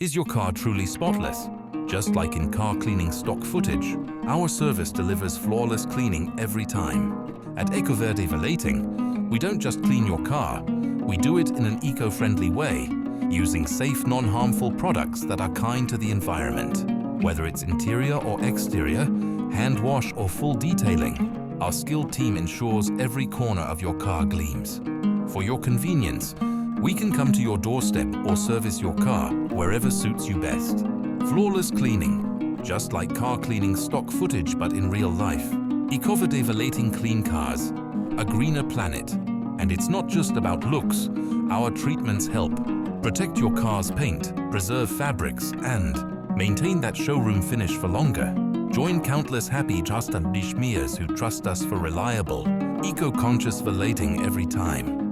Is your car truly spotless? Just like in car cleaning stock footage, our service delivers flawless cleaning every time. At Ecoverde Valeting, we don't just clean your car, we do it in an eco-friendly way, using safe, non-harmful products that are kind to the environment. Whether it's interior or exterior, hand wash or full detailing, our skilled team ensures every corner of your car gleams. For your convenience, we can come to your doorstep or service your car wherever suits you best. Flawless cleaning, just like car cleaning stock footage but in real life. Ecoverde Valeting clean cars, a greener planet. And it's not just about looks, our treatments help protect your car's paint, preserve fabrics, and maintain that showroom finish for longer. Join countless happy Just and Schmiers who trust us for reliable, eco-conscious valeting every time.